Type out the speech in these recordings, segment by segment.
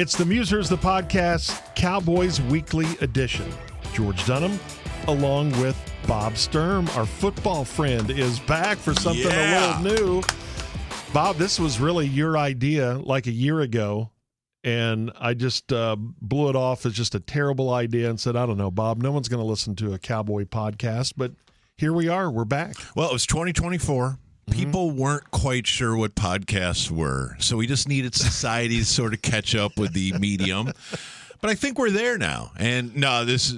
It's the Musers, the podcast, Cowboys Weekly Edition. George Dunham, along with Bob Sturm, our football friend, is back for something a little new. Bob, this was really your idea like a year ago, and I just blew it off as just a terrible idea and said, I don't know, Bob, no one's going to listen to a Cowboy podcast, but here we are. We're back. Well, it was 2024. People weren't quite sure what podcasts were, so we just needed society to sort of catch up with the medium. But I think we're there now. And no, this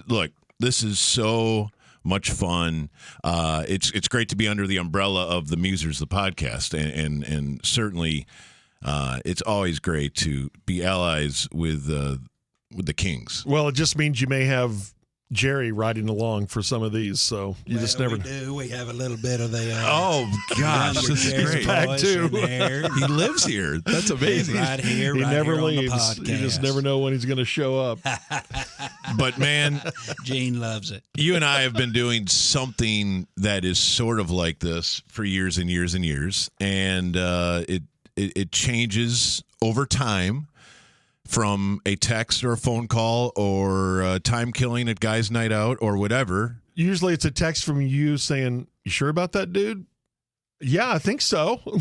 is so much fun. It's great to be under the umbrella of the Musers, the podcast, and certainly it's always great to be allies with the Kings. Well, it just means you may have Jerry riding along for some of these, so you just never know. We have a little bit of the oh gosh, this is great. Back too. He lives here. That's amazing. Right here, he right never here leaves. On the podcast. You just never know when he's going to show up. But man, Gene loves it. You and I have been doing something that is sort of like this for years and years and years, and it changes over time. From a text or a phone call or time killing at guys' night out or whatever. Usually it's a text from you saying, "You sure about that, dude?" Yeah, I think so. We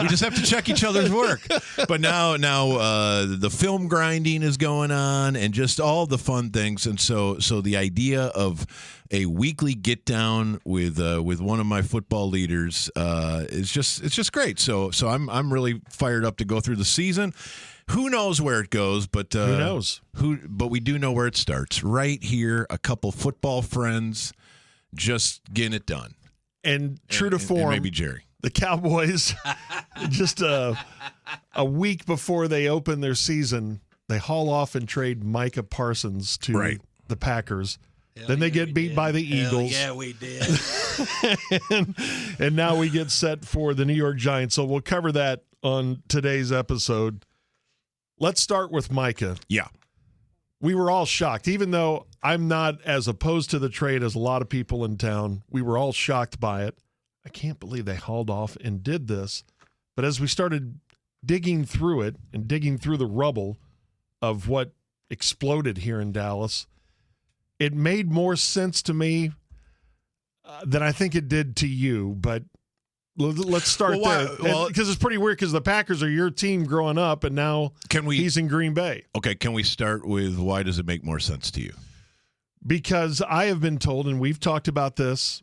just have to check each other's work. But now the film grinding is going on and just all the fun things. And so the idea of a weekly get down with one of my football leaders is just great. So I'm really fired up to go through the season. Who knows where it goes, but who knows? But we do know where it starts. Right here, a couple football friends just getting it done. And true to form, and maybe Jerry. The Cowboys, just a week before they open their season, they haul off and trade Micah Parsons to the Packers. Then they get beat by the Eagles. Yeah, we did. and now we get set for the New York Giants. So we'll cover that on today's episode. Let's start with Micah. Yeah. We were all shocked. Even though I'm not as opposed to the trade as a lot of people in town, we were all shocked by it. I can't believe they hauled off and did this. But as we started digging through it and digging through the rubble of what exploded here in Dallas, it made more sense to me than I think it did to you. But let's start there. Because it's pretty weird because the Packers are your team growing up, and now he's in Green Bay. Okay, can we start with why does it make more sense to you? Because I have been told, and we've talked about this,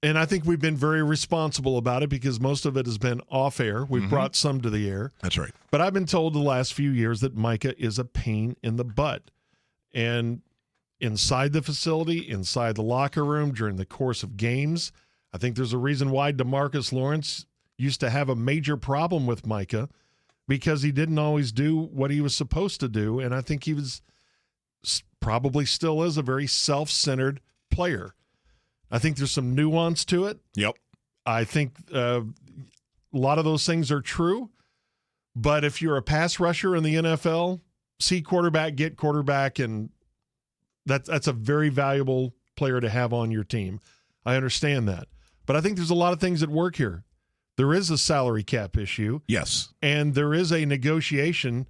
and I think we've been very responsible about it because most of it has been off air. We've brought some to the air. That's right. But I've been told the last few years that Micah is a pain in the butt. And inside the facility, inside the locker room, during the course of games, I think there's a reason why DeMarcus Lawrence used to have a major problem with Micah because he didn't always do what he was supposed to do. And I think he was probably still is a very self-centered player. I think there's some nuance to it. Yep. I think a lot of those things are true. But if you're a pass rusher in the NFL, see quarterback, get quarterback, and that's a very valuable player to have on your team. I understand that. But I think there's a lot of things at work here. There is a salary cap issue. Yes. And there is a negotiation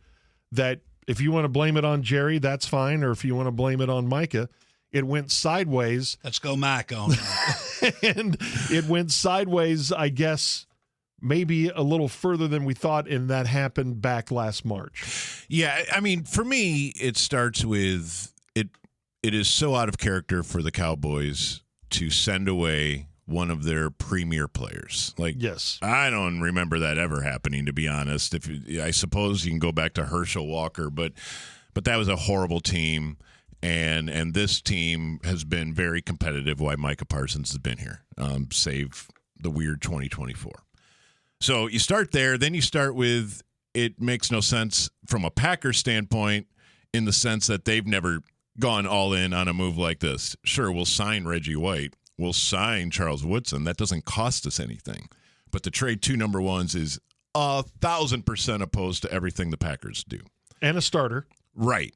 that if you want to blame it on Jerry, that's fine. Or if you want to blame it on Micah, it went sideways. Let's go Micah on that. And it went sideways, I guess, maybe a little further than we thought, and that happened back last March. Yeah, I mean, for me, it starts with it is so out of character for the Cowboys to send away one of their premier players. Like, yes, I don't remember that ever happening, to be honest. I suppose you can go back to Herschel Walker, but that was a horrible team, and this team has been very competitive while Micah Parsons has been here, save the weird 2024. So you start there, then you start with it makes no sense from a Packers standpoint in the sense that they've never gone all in on a move like this. Sure, we'll sign Reggie White. We'll sign Charles Woodson. That doesn't cost us anything. But the trade two number ones is 1,000% opposed to everything the Packers do. And a starter. Right.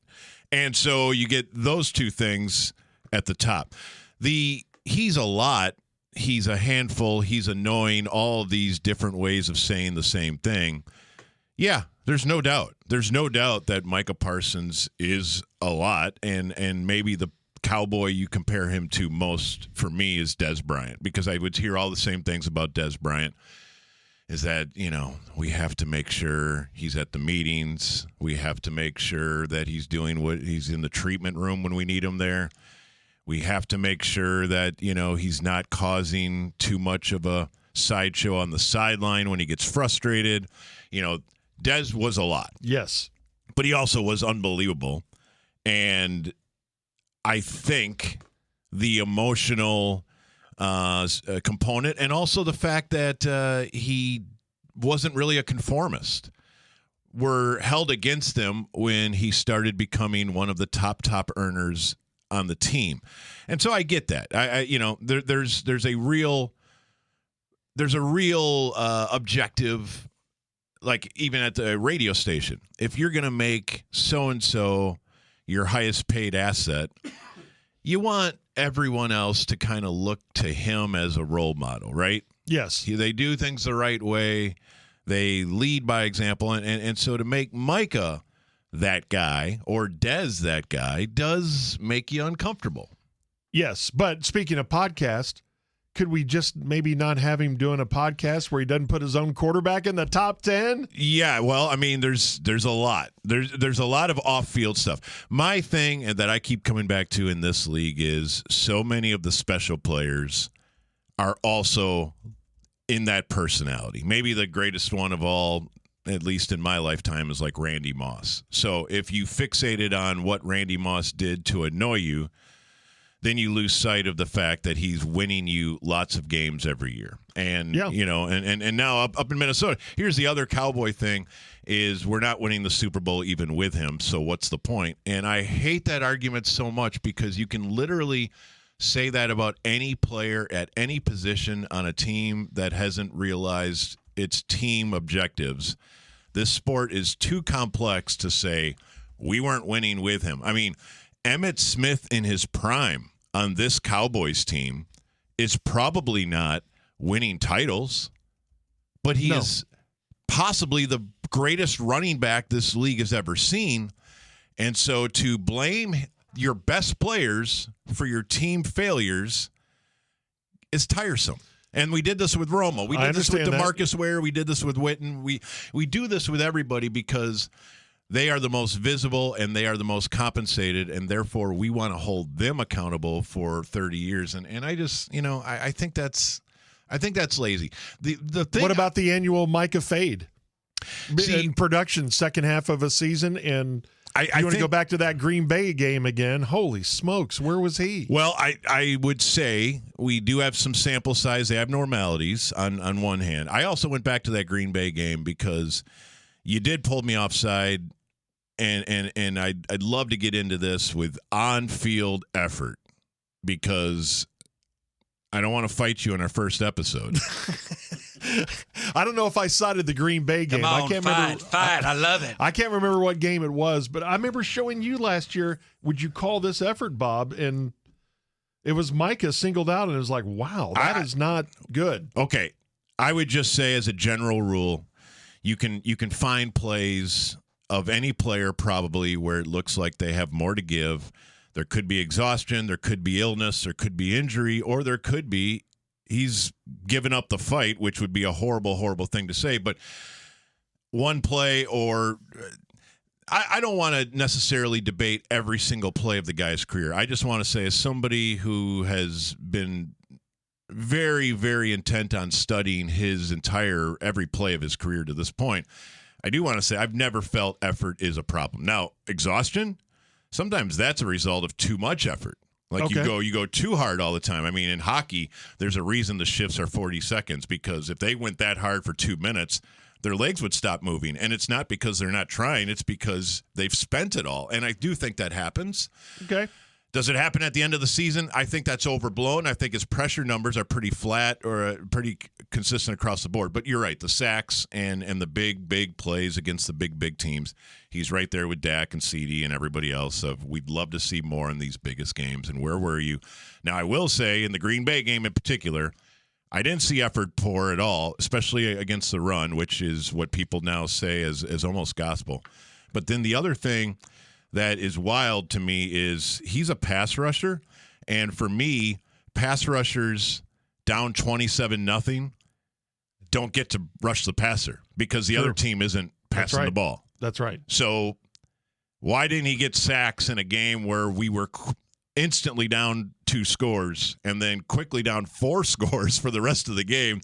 And so you get those two things at the top. He's a lot. He's a handful. He's annoying. All of these different ways of saying the same thing. Yeah, there's no doubt. There's no doubt that Micah Parsons is a lot, and maybe the cowboy you compare him to most for me is Dez Bryant, because I would hear all the same things about Dez Bryant. Is that, we have to make sure he's at the meetings. We have to make sure that he's doing what he's in the treatment room when we need him there. We have to make sure that, he's not causing too much of a sideshow on the sideline when he gets frustrated. Dez was a lot. Yes. But he also was unbelievable. And I think the emotional component, and also the fact that he wasn't really a conformist, were held against him when he started becoming one of the top earners on the team. And so I get that. There's a real objective, like even at the radio station. If you're going to make so-and-so your highest paid asset, you want everyone else to kind of look to him as a role model, right? Yes. They do things the right way. They lead by example. And so to make Micah that guy or Dez that guy does make you uncomfortable. Yes. But speaking of podcast, could we just maybe not have him doing a podcast where he doesn't put his own quarterback in the top 10? Yeah, well, I mean, there's a lot. There's a lot of off-field stuff. My thing that I keep coming back to in this league is so many of the special players are also in that personality. Maybe the greatest one of all, at least in my lifetime, is like Randy Moss. So if you fixated on what Randy Moss did to annoy you, then you lose sight of the fact that he's winning you lots of games every year. And, and now up in Minnesota, here's the other Cowboy thing is we're not winning the Super Bowl even with him. So what's the point? And I hate that argument so much because you can literally say that about any player at any position on a team that hasn't realized its team objectives. This sport is too complex to say we weren't winning with him. I mean, Emmitt Smith in his prime on this Cowboys team is probably not winning titles, but he is possibly the greatest running back this league has ever seen. And so to blame your best players for your team failures is tiresome. And we did this with Romo. We did this with DeMarcus Ware. We did this with Witten. We do this with everybody because they are the most visible and they are the most compensated, and therefore we want to hold them accountable for 30 years. And I just, I think that's lazy. The thing. What about the annual Micah fade? In production, second half of a season, and I want to go back to that Green Bay game again. Holy smokes, where was he? Well, I would say we do have some sample size abnormalities on one hand. I also went back to that Green Bay game because you did pull me offside. And I'd love to get into this with on-field effort because I don't want to fight you in our first episode. I don't know if I cited the Green Bay game. Come on, I can't fight. I love it. I can't remember what game it was, but I remember showing you last year, would you call this effort, Bob? And it was Micah singled out, and it was like, wow, that is not good. Okay. I would just say as a general rule, you can find plays of any player probably where it looks like they have more to give. There could be exhaustion, there could be illness, there could be injury, or there could be he's given up the fight, which would be a horrible, horrible thing to say. But one play or I don't want to necessarily debate every single play of the guy's career. I just want to say as somebody who has been very, very intent on studying every play of his career to this point, I do want to say I've never felt effort is a problem. Now, exhaustion, sometimes that's a result of too much effort. Like you go too hard all the time. I mean, in hockey, there's a reason the shifts are 40 seconds because if they went that hard for 2 minutes, their legs would stop moving. And it's not because they're not trying. It's because they've spent it all. And I do think that happens. Okay. Does it happen at the end of the season? I think that's overblown. I think his pressure numbers are pretty flat or pretty consistent across the board. But you're right. The sacks and the big plays against the big teams, he's right there with Dak and CD and everybody else. We'd love to see more in these biggest games. And where were you? Now, I will say in the Green Bay game in particular, I didn't see effort poor at all, especially against the run, which is what people now say is almost gospel. But then the other thing that is wild to me is he's a pass rusher. And for me, pass rushers down 27-0 don't get to rush the passer because the other team isn't passing the ball. That's right. So why didn't he get sacks in a game where we were instantly down 2 scores and then quickly down 4 scores for the rest of the game?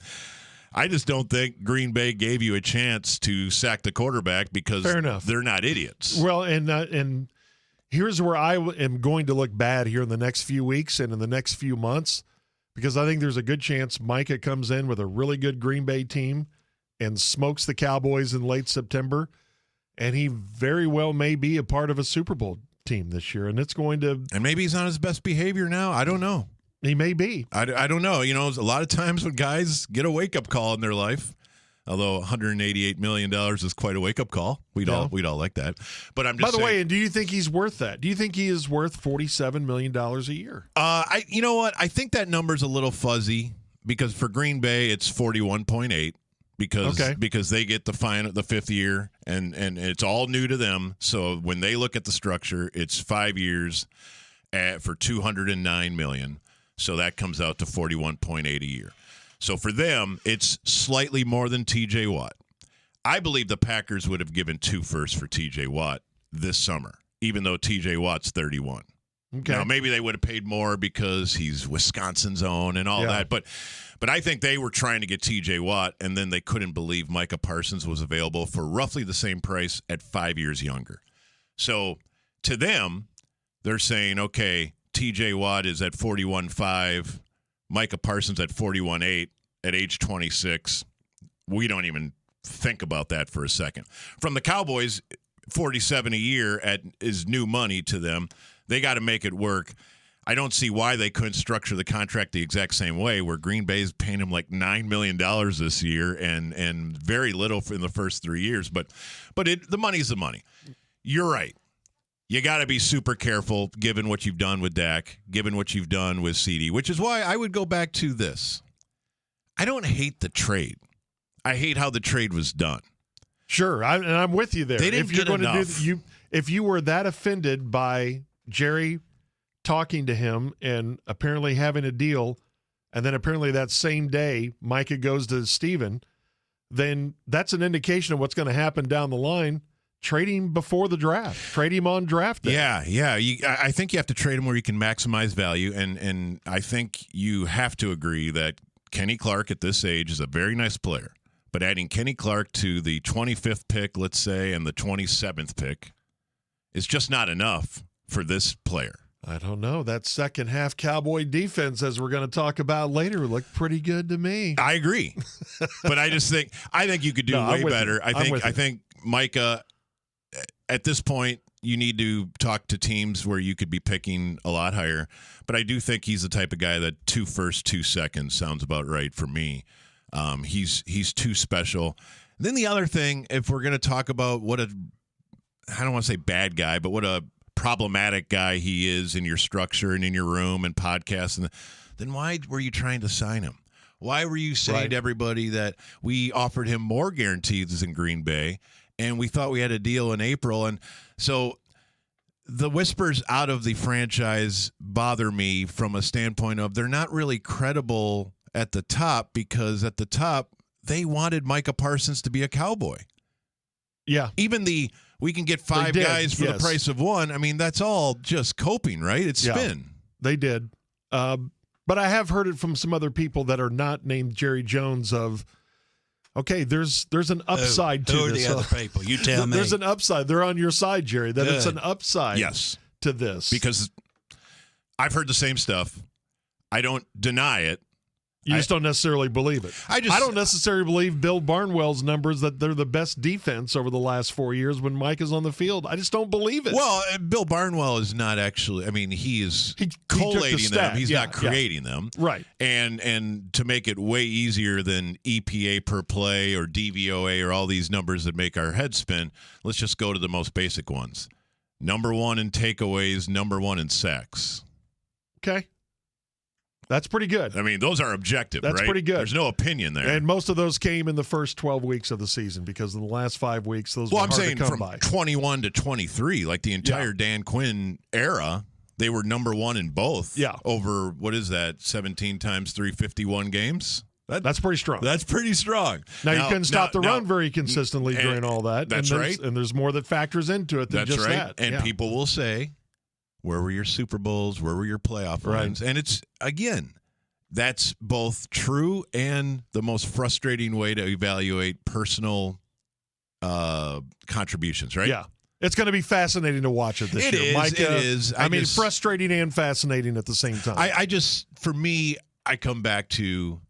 I just don't think Green Bay gave you a chance to sack the quarterback because they're not idiots. Well, and here's where I am going to look bad here in the next few weeks and in the next few months, because I think there's a good chance Micah comes in with a really good Green Bay team and smokes the Cowboys in late September, and he very well may be a part of a Super Bowl team this year, and it's going to... And maybe he's on his best behavior now. I don't know. He may be. I don't know. You know, a lot of times when guys get a wake-up call in their life, although $188 million is quite a wake-up call. We'd all like that. But I'm just By the saying, way, do you think he's worth that? Do you think he is worth $47 million a year? You know what? I think that number's a little fuzzy because for Green Bay, it's 41.8 because they get the fifth year and it's all new to them. So when they look at the structure, it's 5 years for $209 million. So that comes out to 41.8 a year. So for them, it's slightly more than TJ Watt. I believe the Packers would have given 2 firsts for TJ Watt this summer, even though TJ Watt's 31. Okay. Now, maybe they would have paid more because he's Wisconsin's own and all that. But I think they were trying to get TJ Watt, and then they couldn't believe Micah Parsons was available for roughly the same price at 5 years younger. So to them, they're saying, okay, TJ Watt is at 41.5, Micah Parsons at 41.8 at age 26. We don't even think about that for a second. From the Cowboys, 47 a year is new money to them. They got to make it work. I don't see why they couldn't structure the contract the exact same way, where Green Bay's paying him like $9 million this year and very little in the first 3 years. But the money's the money. You're right. You got to be super careful given what you've done with Dak, given what you've done with CD, which is why I would go back to this. I don't hate the trade. I hate how the trade was done. Sure, I'm with you there. They didn't get enough. If you were that offended by Jerry talking to him and apparently having a deal, and then apparently that same day Micah goes to Steven, then that's an indication of what's going to happen down the line. Trade him before the draft. Trade him on draft day. Yeah. I think you have to trade him where you can maximize value, and I think you have to agree that Kenny Clark at this age is a very nice player. But adding Kenny Clark to the 25th pick, let's say, and the 27th pick is just not enough for this player. I don't know. That second half Cowboy defense, as we're going to talk about later, looked pretty good to me. I agree. But I think you could do way better. I think Micah, at this point, you need to talk to teams where you could be picking a lot higher. But I do think he's the type of guy that 2 firsts, 2 seconds sounds about right for me. He's too special. And then the other thing, if we're going to talk about I don't want to say bad guy, but what a problematic guy he is in your structure and in your room and podcasts, then why were you trying to sign him? Why were you saying to everybody that we offered him more guarantees in Green Bay and we thought we had a deal in April? And so the whispers out of the franchise bother me from a standpoint of they're not really credible at the top, because at the top they wanted Micah Parsons to be a Cowboy. Yeah. Even we can get 5 guys for the price of 1. I mean, that's all just coping, right? It's spin. They did. But I have heard it from some other people that are not named Jerry Jones of, okay, there's an upside to this. Who are the other people? You tell me. There's an upside. They're on your side, Jerry, that it's an upside to this. Because I've heard the same stuff. I don't deny it. You just don't necessarily believe it. I don't necessarily believe Bill Barnwell's numbers that they're the best defense over the last 4 years when Mike is on the field. I just don't believe it. Well, Bill Barnwell is not actually. I mean, he collating them. He's not creating them. Right. And to make it way easier than EPA per play or DVOA or all these numbers that make our heads spin, let's just go to the most basic ones. Number 1 in takeaways. Number 1 in sacks. Okay. That's pretty good. I mean, those are objective, That's right? pretty good. There's no opinion there. And most of those came in the first 12 weeks of the season because in the last 5 weeks, those were I'm hard saying to come from by. 21 to 23, like the entire Dan Quinn era, they were number one in both. Yeah. Over, what is that, 17 times 351 games? That's pretty strong. That's pretty strong. Now you couldn't stop the run very consistently during all that. That's right. And there's more that factors into it than That's just right. that. And people will say, where were your Super Bowls? Where were your playoff runs? And it's, again, that's both true and the most frustrating way to evaluate personal contributions, right? Yeah. It's going to be fascinating to watch it this year. Micah, It is. I mean, frustrating and fascinating at the same time. I just, for me, I come back to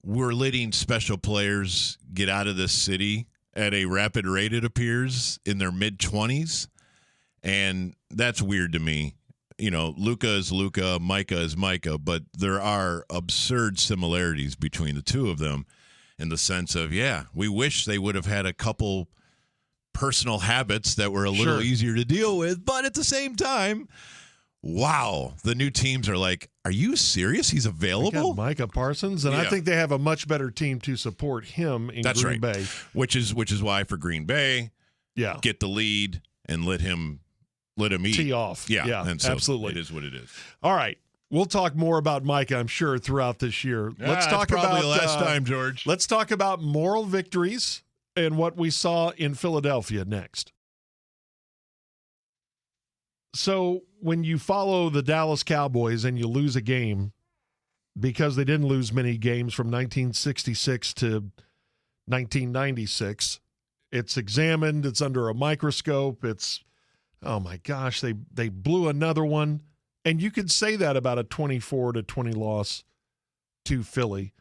we're letting special players get out of this city at a rapid rate, it appears, in their mid-20s. And that's weird to me. You know, Luka is Luka, Micah is Micah, but there are absurd similarities between the two of them in the sense of, we wish they would have had a couple personal habits that were a little easier to deal with. But at the same time, wow, the new teams are like, are you serious? He's available? Micah Parsons, and I think they have a much better team to support him in Green Bay. Which is why for Green Bay, get the lead and let him eat. Tee off. Yeah, and so absolutely. It is what it is. All right. We'll talk more about Micah, I'm sure, throughout this year. Let's talk probably about the last time, George. Let's talk about moral victories and what we saw in Philadelphia next. So when you follow the Dallas Cowboys and you lose a game, because they didn't lose many games from 1966 to 1996, it's examined, it's under a microscope, it's, oh my gosh, they blew another one. And you could say that about a 24-20 loss to Philly.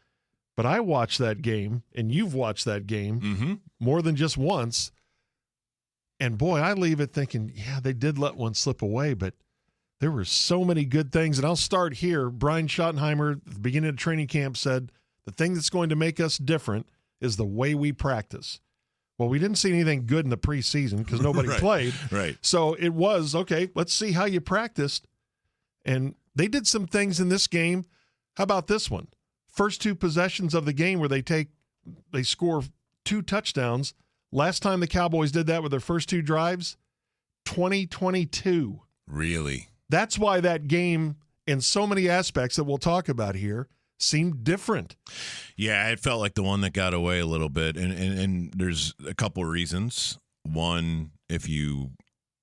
But I watched that game, and you've watched that game more than just once. And boy, I leave it thinking, they did let one slip away, but there were so many good things. And I'll start here. Brian Schottenheimer, at the beginning of training camp, said, the thing that's going to make us different is the way we practice. Well, we didn't see anything good in the preseason because nobody played. Right. So it was, okay, let's see how you practiced. And they did some things in this game. How about this one? First two possessions of the game where they score 2 touchdowns. Last time the Cowboys did that with their first 2 drives, 2022. Really? That's why that game, in so many aspects that we'll talk about here, seemed different. Yeah, it felt like the one that got away a little bit. And there's a couple of reasons. One, if you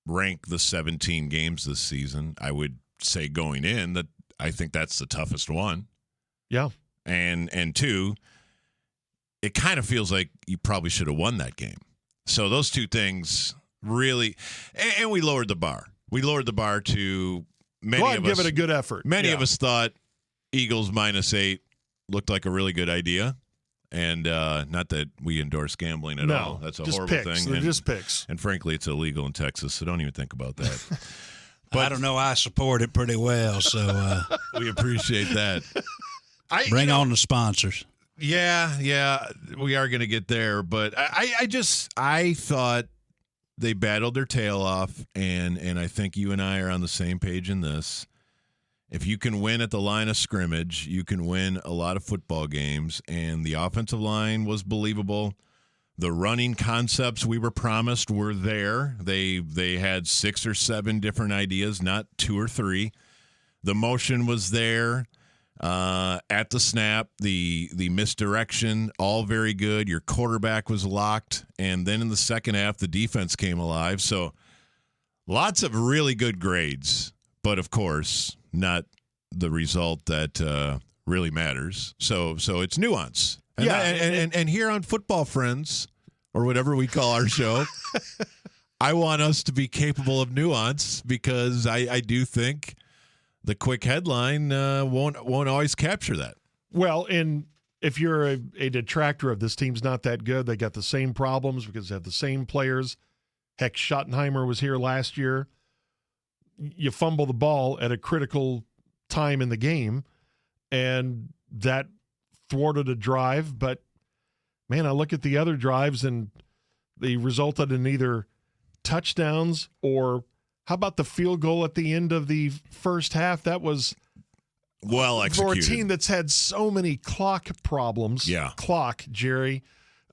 rank the 17 games this season, I would say going in that I think that's the toughest one. Yeah. And two, it kind of feels like you probably should have won that game. So those two things really, and we lowered the bar. We lowered the bar to many Go ahead of and us. give it a good effort. Many of us thought Eagles -8 looked like a really good idea. And not that we endorse gambling at all. That's a horrible thing. They're just picks. And frankly, it's illegal in Texas, so don't even think about that. But I don't know. I support it pretty well, so we appreciate that. Bring on the sponsors. Yeah, we are going to get there. But I thought they battled their tail off, and I think you and I are on the same page in this. If you can win at the line of scrimmage, you can win a lot of football games, and the offensive line was believable. The running concepts we were promised were there. They had 6 or 7 different ideas, not 2 or 3. The motion was there. At the snap, the misdirection, all very good. Your quarterback was locked, and then in the second half, the defense came alive. So lots of really good grades, but of course, not the result that really matters. So it's nuance. And and here on Football Friends, or whatever we call our show, I want us to be capable of nuance because I do think the quick headline won't always capture that. Well, and if you're a detractor of this team's not that good, they got the same problems because they have the same players. Heck, Schottenheimer was here last year. You fumble the ball at a critical time in the game, and that thwarted a drive. But, man, I look at the other drives, and they resulted in either touchdowns or – how about the field goal at the end of the first half? That was well executed. For a team that's had so many clock problems. Yeah. Clock, Jerry.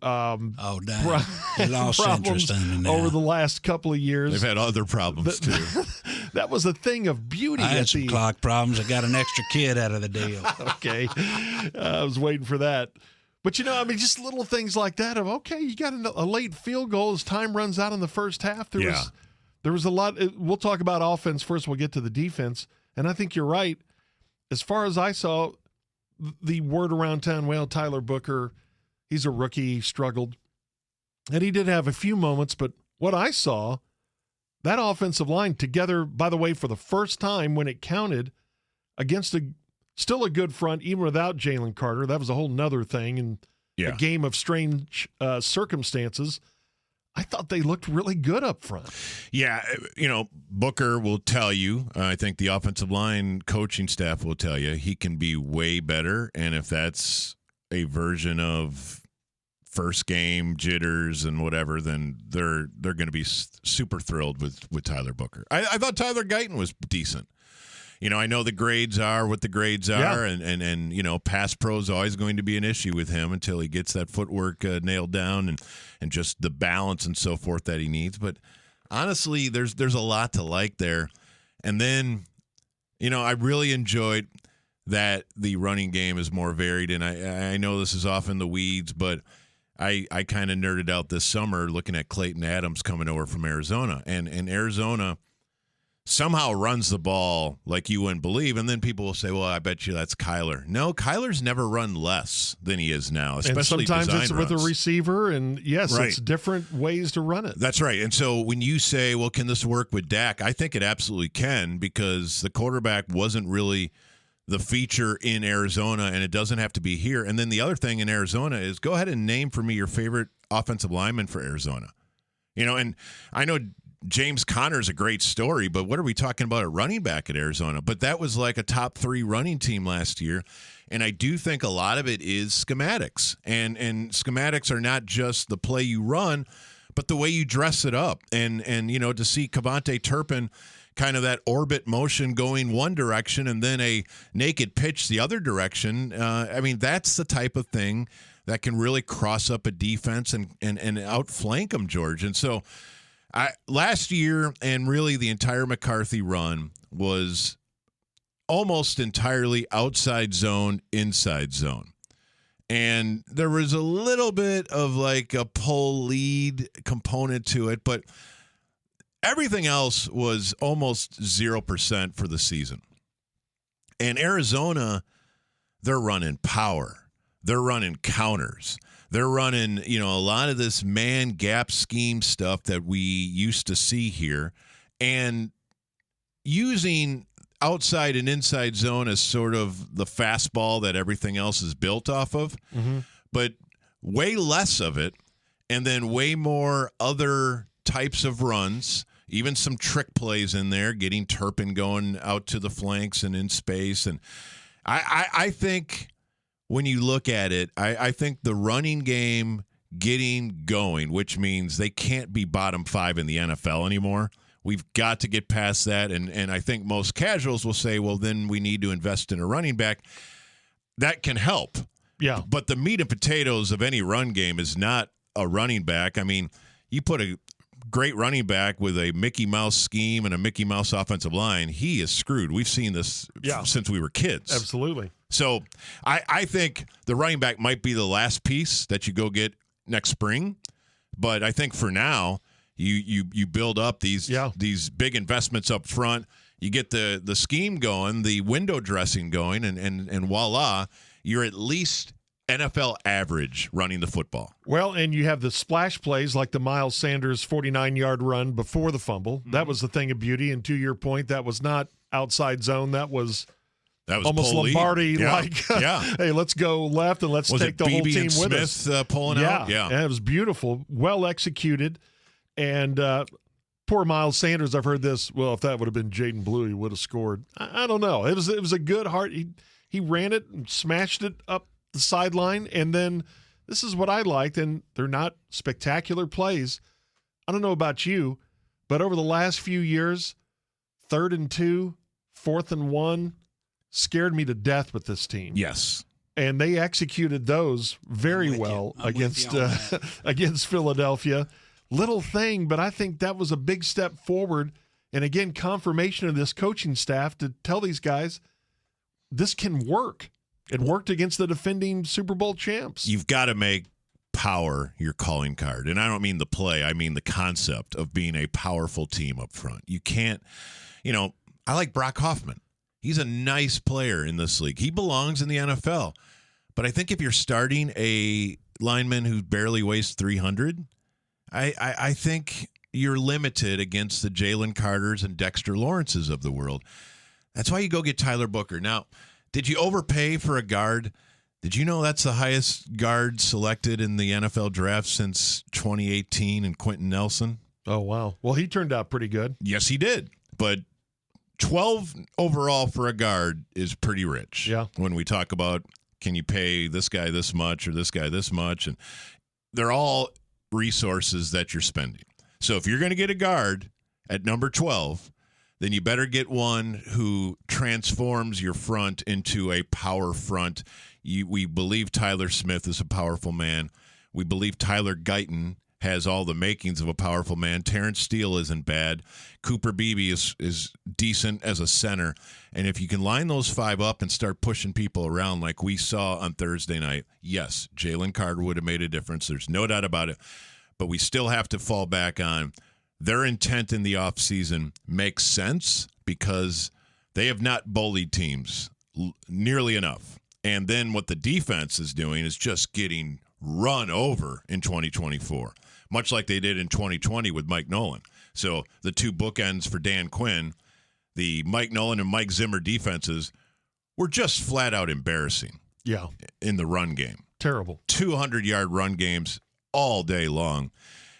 Damn. You lost interest in me now. Over the last couple of years. They've had other problems, too. That was a thing of beauty. I had some clock problems. I got an extra kid out of the deal. Okay. I was waiting for that. But, just little things like that of, okay, you got a late field goal as time runs out in the first half. There was a lot. We'll talk about offense first. We'll get to the defense. And I think you're right. As far as I saw, the word around town, well, Tyler Booker, he's a rookie, he struggled. And he did have a few moments, but what I saw, that offensive line together, by the way, for the first time when it counted against still a good front, even without Jalen Carter. That was a whole nother thing and a game of strange circumstances. I thought they looked really good up front. Yeah, Booker will tell you, I think the offensive line coaching staff will tell you, he can be way better. And if that's a version of first game jitters and whatever, then they're going to be super thrilled with Tyler Booker. I thought Tyler Guyton was decent. I know the grades are what the grades are, and pass pro is always going to be an issue with him until he gets that footwork nailed down and just the balance and so forth that he needs. But honestly, there's a lot to like there. And then, I really enjoyed that the running game is more varied. And I know this is off in the weeds, but I kind of nerded out this summer looking at Clayton Adams coming over from Arizona. And Arizona somehow runs the ball like you wouldn't believe, and then people will say, well, I bet you that's Kyler. No, Kyler's never run less than he is now, especially and sometimes it's runs. with a receiver, and yes, right. It's different ways to run it. That's right. And so when you say, well, can this work with Dak? I think it absolutely can, because the quarterback wasn't really the feature in Arizona, and it doesn't have to be here. And then the other thing in Arizona is, go ahead and name for me your favorite offensive lineman for Arizona. And I know James Conner's a great story, but what are we talking about at running back at Arizona? But that was like a top 3 running team last year. And I do think a lot of it is schematics. And schematics are not just the play you run, but the way you dress it up. And to see Kavonte Turpin kind of that orbit motion going one direction and then a naked pitch the other direction, that's the type of thing that can really cross up a defense and outflank them, George. And so last year, and really the entire McCarthy run, was almost entirely outside zone, inside zone. And there was a little bit of like a pull lead component to it, but everything else was almost 0% for the season. And Arizona, they're running power. They're running counters. They're running, a lot of this man gap scheme stuff that we used to see here, and using outside and inside zone as sort of the fastball that everything else is built off of, but way less of it, and then way more other types of runs, even some trick plays in there, getting Turpin going out to the flanks and in space. And I think when you look at it, I think the running game getting going, which means they can't be bottom 5 in the NFL anymore. We've got to get past that. And I think most casuals will say, well, then we need to invest in a running back. That can help. Yeah. But the meat and potatoes of any run game is not a running back. I mean, you put a great running back with a Mickey Mouse scheme and a Mickey Mouse offensive line, he is screwed. We've seen this since we were kids. Absolutely. So I think the running back might be the last piece that you go get next spring. But I think for now, you build up these big investments up front. You get the scheme going, the window dressing going, and voila, you're at least NFL average running the football. Well, and you have the splash plays like the Miles Sanders 49-yard run before the fumble. Mm-hmm. That was the thing of beauty. And to your point, that was not outside zone. That was almost Lombardi like, hey, let's go left and let's take the whole team with us. Pulling out? Yeah, and it was beautiful, well executed. And poor Miles Sanders, I've heard this, well, if that would have been Jaden Blue, he would have scored. I don't know. It was a good heart. He ran it and smashed it up the sideline, and then this is what I liked, and they're not spectacular plays. I don't know about you, but over the last few years, 3rd and 2, 4th and 1, scared me to death with this team. Yes. And they executed those very well against against Philadelphia. Little thing, but I think that was a big step forward. And again, confirmation of this coaching staff to tell these guys this can work. It worked against the defending Super Bowl champs. You've got to make power your calling card. And I don't mean the play. I mean the concept of being a powerful team up front. You can't, I like Brock Hoffman. He's a nice player in this league. He belongs in the NFL. But I think if you're starting a lineman who barely weighs 300, I think you're limited against the Jalen Carters and Dexter Lawrences of the world. That's why you go get Tyler Booker. Now, did you overpay for a guard? Did you know that's the highest guard selected in the NFL draft since 2018 and Quentin Nelson? Oh, wow. Well, he turned out pretty good. Yes, he did. But 12 overall for a guard is pretty rich. Yeah. When we talk about can you pay this guy this much or this guy this much, and they're all resources that you're spending. So if you're going to get a guard at number 12, then you better get one who transforms your front into a power front. We believe Tyler Smith is a powerful man. We believe Tyler Guyton has all the makings of a powerful man. Terrence Steele isn't bad. Cooper Beebe is decent as a center. And if you can line those five up and start pushing people around like we saw on Thursday night, yes, Jalen Carter would have made a difference. There's no doubt about it. But we still have to fall back on their intent in the offseason makes sense because they have not bullied teams nearly enough. And then what the defense is doing is just getting run over in 2024, much like they did in 2020 with Mike Nolan. So the two bookends for Dan Quinn, the Mike Nolan and Mike Zimmer defenses, were just flat out embarrassing. Yeah. In the run game. Terrible. 200-yard run games all day long.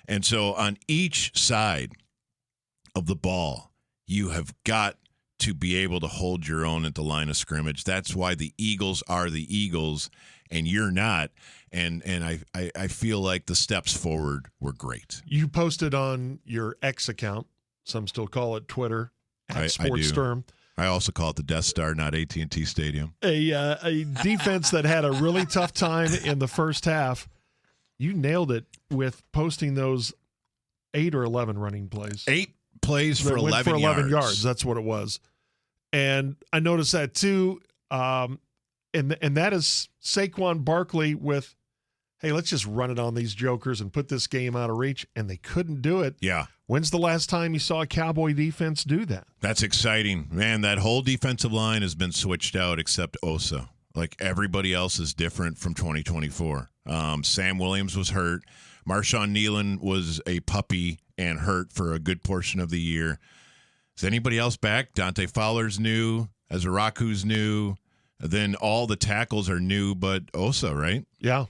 And so on each side of the ball, you have got to be able to hold your own at the line of scrimmage. That's why the Eagles are the Eagles, and you're not. And I feel like the steps forward were great. You posted on your X account, some still call it Twitter, at Sports Sturm. I also call it the Death Star, not AT&T Stadium. A defense that had a really tough time in the first half. You nailed it with posting those 8 or 11 running plays. 8 plays for 11 yards. That's what it was. And I noticed that too. And that is Saquon Barkley with, hey, let's just run it on these jokers and put this game out of reach. And they couldn't do it. Yeah. When's the last time you saw a Cowboy defense do that? That's exciting. Man, that whole defensive line has been switched out except Osa. Like everybody else is different from 2024. Sam Williams was hurt. Marshawn Nealon was a puppy and hurt for a good portion of the year. Is anybody else back? Dante Fowler's new. Azaraku's new. Then all the tackles are new, but Osa, right? Yeah.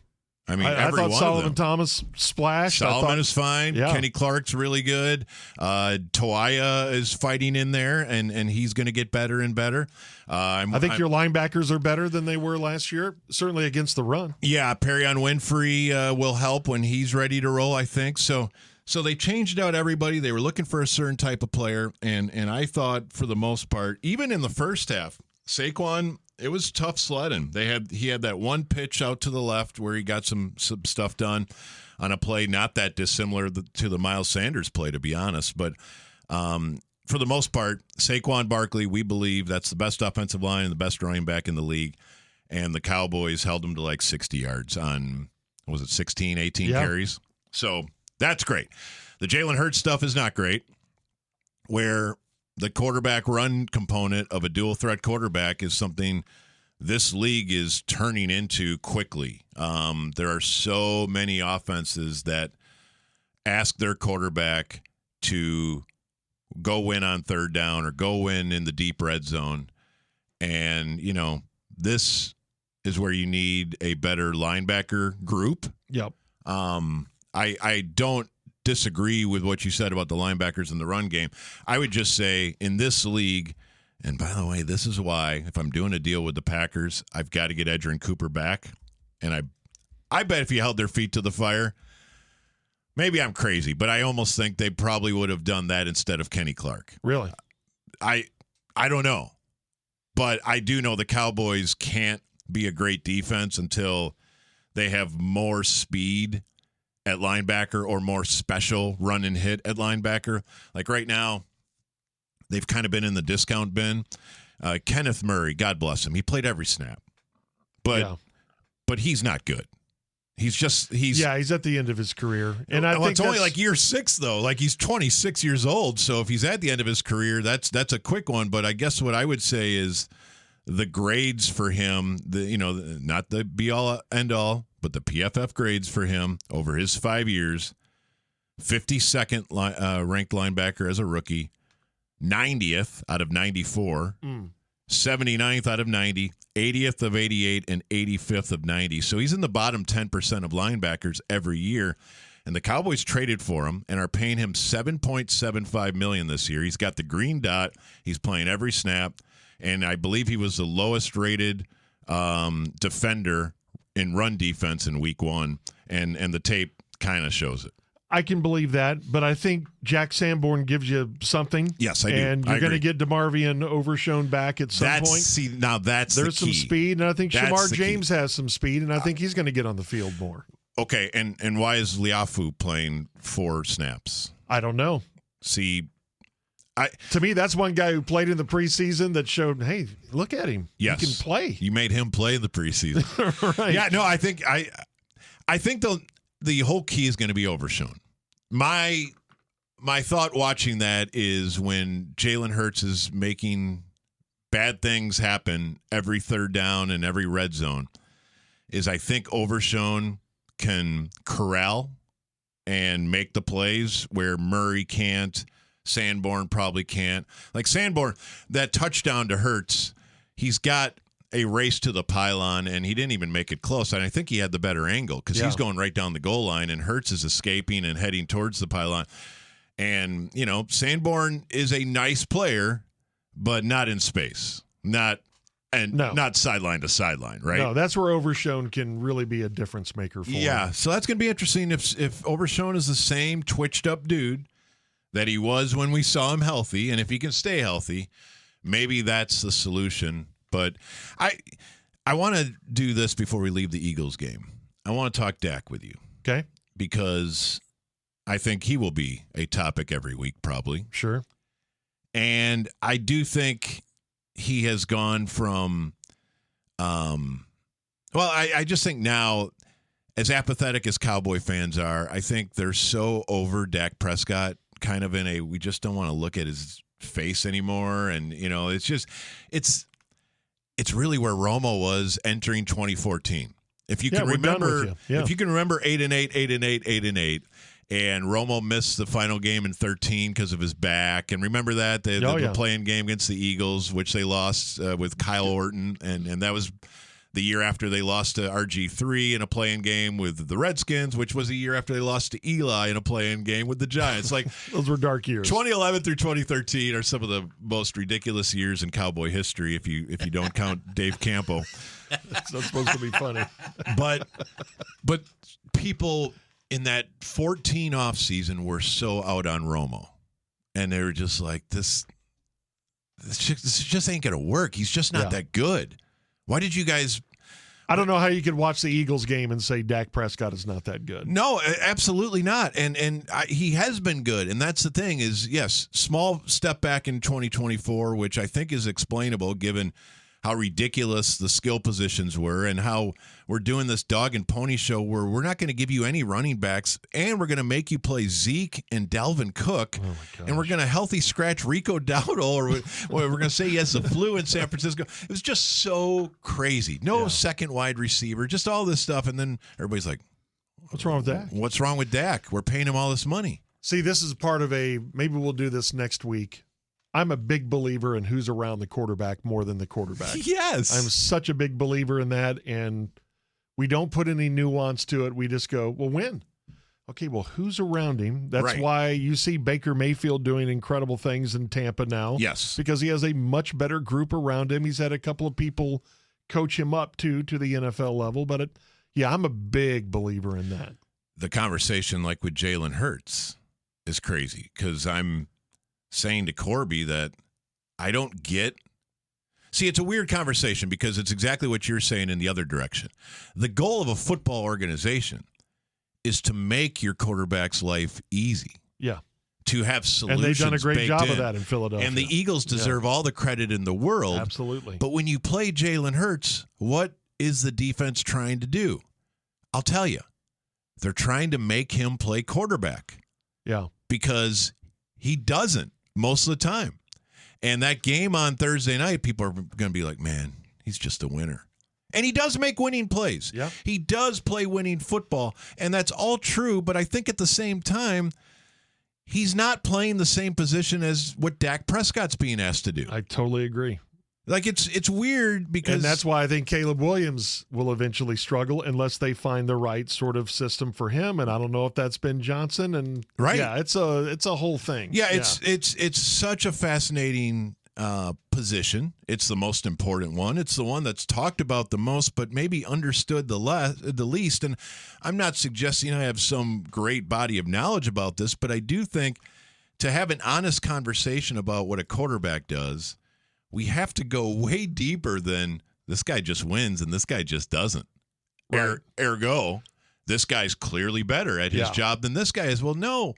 I mean, I thought Solomon Thomas splashed. Solomon is fine. Yeah. Kenny Clark's really good. Toia is fighting in there, and he's going to get better and better. I think your linebackers are better than they were last year, certainly against the run. Yeah, Perrion Winfrey will help when he's ready to roll, I think. So they changed out everybody. They were looking for a certain type of player, and I thought for the most part, even in the first half, Saquon, it was tough sledding. He had that one pitch out to the left where he got some stuff done on a play not that dissimilar to the Miles Sanders play, to be honest. But for the most part, Saquon Barkley, we believe that's the best offensive line and the best running back in the league. And the Cowboys held him to like 60 yards on, was it 16, 18 carries? So that's great. The Jalen Hurts stuff is not great, where the quarterback run component of a dual threat quarterback is something this league is turning into quickly. There are so many offenses that ask their quarterback to go win on third down or go win in the deep red zone. And, this is where you need a better linebacker group. Yep. I don't disagree with what you said about the linebackers in the run game. I would just say in this league, and by the way, this is why if I'm doing a deal with the Packers, I've got to get Edgerrin Cooper back. And I bet if you held their feet to the fire, maybe I'm crazy, but I almost think they probably would have done that instead of Kenny Clark. Really? I don't know. But I do know the Cowboys can't be a great defense until they have more speed at linebacker or more special run and hit at linebacker. Like right now, they've kind of been in the discount bin. Kenneth Murray, God bless him, he played every snap, but he's not good. He's at the end of his career, and I think it's only like year 6 though. Like he's 26 years old, so if he's at the end of his career, that's a quick one. But I guess what I would say is the grades for him, not the be all end all, but the PFF grades for him over his 5 years: 52nd ranked linebacker as a rookie, 90th out of 94, 79th out of 90, 80th of 88, and 85th of 90. So he's in the bottom 10% of linebackers every year. And the Cowboys traded for him and are paying him $7.75 million this year. He's got the green dot. He's playing every snap. And I believe he was the lowest rated defender in run defense in week 1. And the tape kind of shows it. I can believe that, but I think Jack Sanborn gives you something. Yes, I do. And you're going to get DeMarvion Overshown back at some point. There's some speed, and I think Shamar James has some speed, and I think he's going to get on the field more. Okay, and why is Liafu playing 4 snaps? I don't know. See, to me, that's one guy who played in the preseason that showed, hey, look at him. Yes. He can play. You made him play in the preseason. Right. Yeah, no, I think the whole key is going to be Overshown. My thought watching that is when Jalen Hurts is making bad things happen every third down and every red zone, is I think Overshown can corral and make the plays where Murray can't, Sanborn probably can't. Like Sanborn, that touchdown to Hurts, he's got a race to the pylon, and he didn't even make it close. And I think he had the better angle because he's going right down the goal line, and Hurts is escaping and heading towards the pylon. And, Sanborn is a nice player, but not in space. Not sideline to sideline, right? No, that's where Overshown can really be a difference maker for him. Yeah, so that's going to be interesting if Overshown is the same twitched-up dude that he was when we saw him healthy, and if he can stay healthy, maybe that's the solution. But I want to do this before we leave the Eagles game. I want to talk Dak with you. Okay. Because I think he will be a topic every week, probably. Sure. And I do think he has gone from, I just think now, as apathetic as Cowboy fans are, I think they're so over Dak Prescott, kind of we just don't want to look at his face anymore. And, it's really where Romo was entering 2014. If you can remember, if you can remember 8-8, 8-8, 8-8, and Romo missed the final game in 13 because of his back, and remember that the playing game against the Eagles, which they lost with Kyle Orton, and that was the year after they lost to RG3 in a playing game with the Redskins, which was a year after they lost to Eli in a playing game with the Giants. Like those were dark years. 2011 through 2013 are some of the most ridiculous years in Cowboy history, if you don't count Dave Campo. It's not supposed to be funny. But people in that 14 offseason were so out on Romo. And they were just like, this just ain't going to work. He's just not that good. Why did you guys... I don't know how you could watch the Eagles game and say Dak Prescott is not that good. No, absolutely not. And he has been good. And that's the thing is, yes, small step back in 2024, which I think is explainable given how ridiculous the skill positions were and how we're doing this dog and pony show where we're not going to give you any running backs and we're going to make you play Zeke and Dalvin Cook and we're going to healthy scratch Rico Dowdle or we're going to say he has the flu in San Francisco. It was just so crazy. No second wide receiver, just all this stuff. And then everybody's like, what's wrong with Dak? What's wrong with Dak? We're paying him all this money. See, this is part of maybe we'll do this next week. I'm a big believer in who's around the quarterback more than the quarterback. Yes. I'm such a big believer in that, and we don't put any nuance to it. We just go, well, win. Okay, well, who's around him? That's why you see Baker Mayfield doing incredible things in Tampa now. Yes. Because he has a much better group around him. He's had a couple of people coach him up to the NFL level. But, I'm a big believer in that. The conversation, like with Jalen Hurts, is crazy because I'm saying to Corby that I don't get See, it's a weird conversation because it's exactly what you're saying in the other direction. The goal of a football organization is to make your quarterback's life easy. Yeah. To have solutions. And they've done a great job in. of that in Philadelphia. And the Eagles deserve all the credit in the world. Absolutely. But when you play Jalen Hurts, what is the defense trying to do? I'll tell you. They're trying to make him play quarterback. Yeah. Because he doesn't most of the time. And that game on Thursday night, people are going to be like, man, he's just a winner. And he does make winning plays. Yeah. He does play winning football. And that's all true. But I think at the same time, he's not playing the same position as what Dak Prescott's being asked to do. I totally agree. Like, it's weird because... And that's why I think Caleb Williams will eventually struggle unless they find the right sort of system for him. And I don't know if that's Ben Johnson. And right. Yeah, it's a whole thing. Yeah, it's such a fascinating position. It's the most important one. It's the one that's talked about the most, but maybe understood the least. And I'm not suggesting I have some great body of knowledge about this, but I do think to have an honest conversation about what a quarterback does, we have to go way deeper than this guy just wins and this guy just doesn't. Right. Ergo, this guy's clearly better at his job than this guy is. Well, no.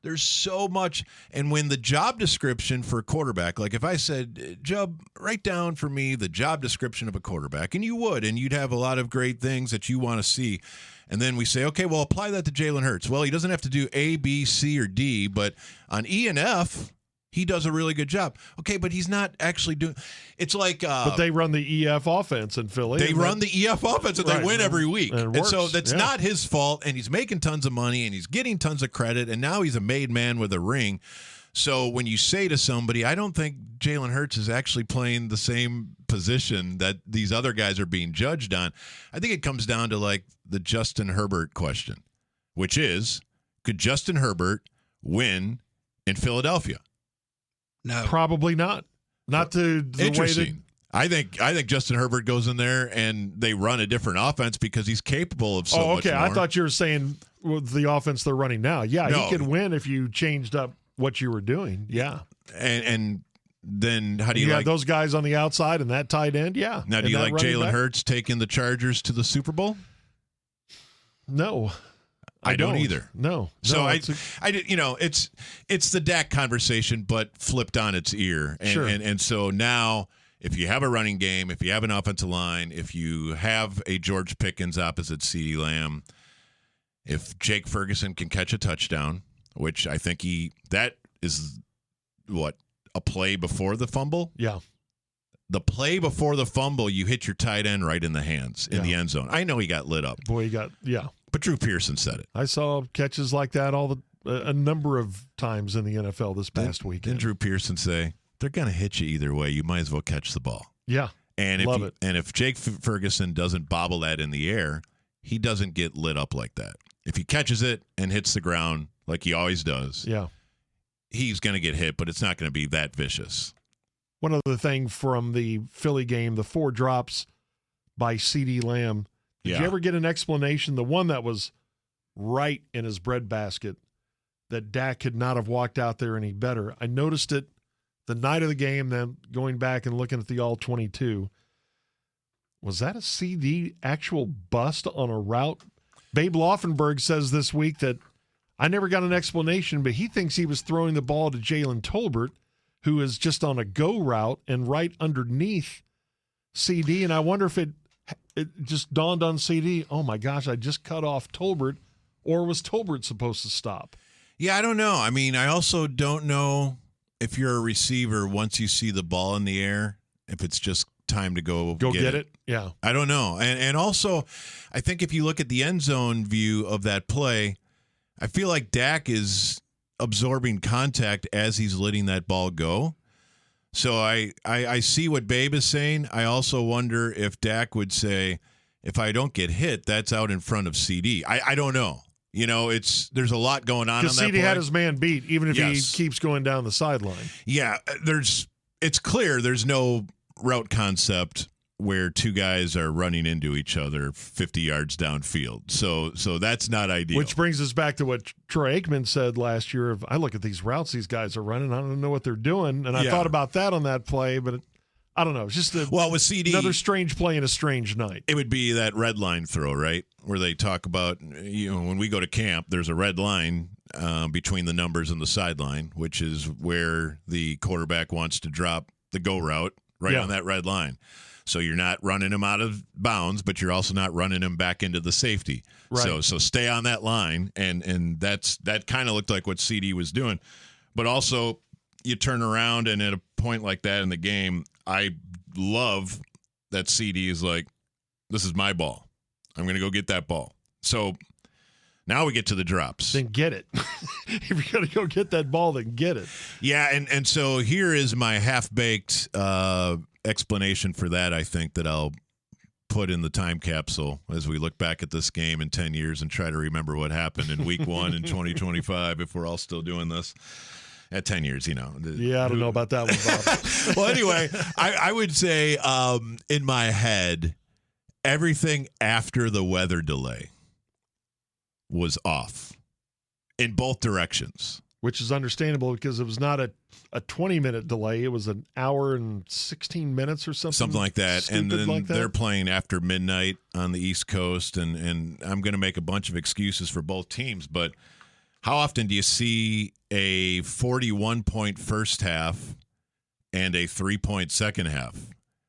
There's so much. And when the job description for a quarterback, like if I said, Jub, write down for me the job description of a quarterback, and you would, and you'd have a lot of great things that you want to see. And then we say, okay, well, apply that to Jalen Hurts. Well, he doesn't have to do A, B, C, or D, but on E and F, he does a really good job. Okay, but he's not actually doing. It's like. But they run the EF offense in Philly. They run the EF offense and they win every week. And so that's not his fault. And he's making tons of money and he's getting tons of credit. And now he's a made man with a ring. So when you say to somebody, I don't think Jalen Hurts is actually playing the same position that these other guys are being judged on. I think it comes down to like the Justin Herbert question, which is, could Justin Herbert win in Philadelphia? No, probably not. Not to the Interesting. way that I think Justin Herbert goes in there and they run a different offense because he's capable of so much more. I thought you were saying with the offense they're running now. Yeah, no. He could win if you changed up what you were doing. Yeah. And then how do you have those guys on the outside and that tight end? Yeah. Now, do you like Jalen Hurts taking the Chargers to the Super Bowl? No. I don't either. No. So it's the Dak conversation, but flipped on its ear. And, sure. And so now, if you have a running game, if you have an offensive line, if you have a George Pickens opposite CeeDee Lamb, if Jake Ferguson can catch a touchdown, which I think that is a play before the fumble? Yeah. The play before the fumble, you hit your tight end right in the hands in the end zone. I know he got lit up. Boy, But Drew Pearson said it. I saw catches like that a number of times in the NFL this past weekend. Didn't Drew Pearson say, they're going to hit you either way. You might as well catch the ball. Yeah. And if Jake Ferguson doesn't bobble that in the air, he doesn't get lit up like that. If he catches it and hits the ground like he always does, he's going to get hit, but it's not going to be that vicious. One other thing from the Philly game, the 4 drops by CeeDee Lamb. Did you ever get an explanation, the one that was right in his breadbasket, that Dak could not have walked out there any better? I noticed it the night of the game, then going back and looking at the All-22. Was that a CD actual bust on a route? Babe Laufenberg says this week that I never got an explanation, but he thinks he was throwing the ball to Jalen Tolbert, who is just on a go route and right underneath CD. And I wonder if it just dawned on CD, oh my gosh, I just cut off Tolbert, or was Tolbert supposed to stop? Yeah, I don't know. I mean, I also don't know if you're a receiver, once you see the ball in the air, if it's just time to go get it. Yeah. I don't know. And also, I think if you look at the end zone view of that play, I feel like Dak is absorbing contact as he's letting that ball go. So I see what Babe is saying. I also wonder if Dak would say, if I don't get hit, that's out in front of CD. I don't know. You know, there's a lot going on that play. Because CD had his man beat, even if he keeps going down the sideline. Yeah, it's clear there's no route concept where two guys are running into each other 50 yards downfield. So that's not ideal. Which brings us back to what Troy Aikman said last year. I look at these routes these guys are running, I don't know what they're doing. And I thought about that on that play, but I don't know. It's just with CD, another strange play in a strange night. It would be that red line throw, right? Where they talk about, when we go to camp, there's a red line between the numbers and the sideline, which is where the quarterback wants to drop the go route on that red line. So you're not running him out of bounds, but you're also not running him back into the safety. Right. So stay on that line, and that kind of looked like what CD was doing. But also, you turn around, and at a point like that in the game, I love that CD is like, this is my ball. I'm going to go get that ball. So now we get to the drops. Then get it. If you're going to go get that ball, then get it. Yeah, and so here is my half-baked explanation for that, I think, that I'll put in the time capsule as we look back at this game in 10 years and try to remember what happened in week 1 in 2025 if we're all still doing this. At 10 years, Yeah, I don't know about that one, Bob. Well, anyway, I would say in my head, everything after the weather delay was off in both directions. Which is understandable because it was not a 20-minute delay. It was an hour and 16 minutes or something. Something like that. And then like that. They're playing after midnight on the East Coast, and I'm going to make a bunch of excuses for both teams, but how often do you see a 41-point first half and a 3-point second half?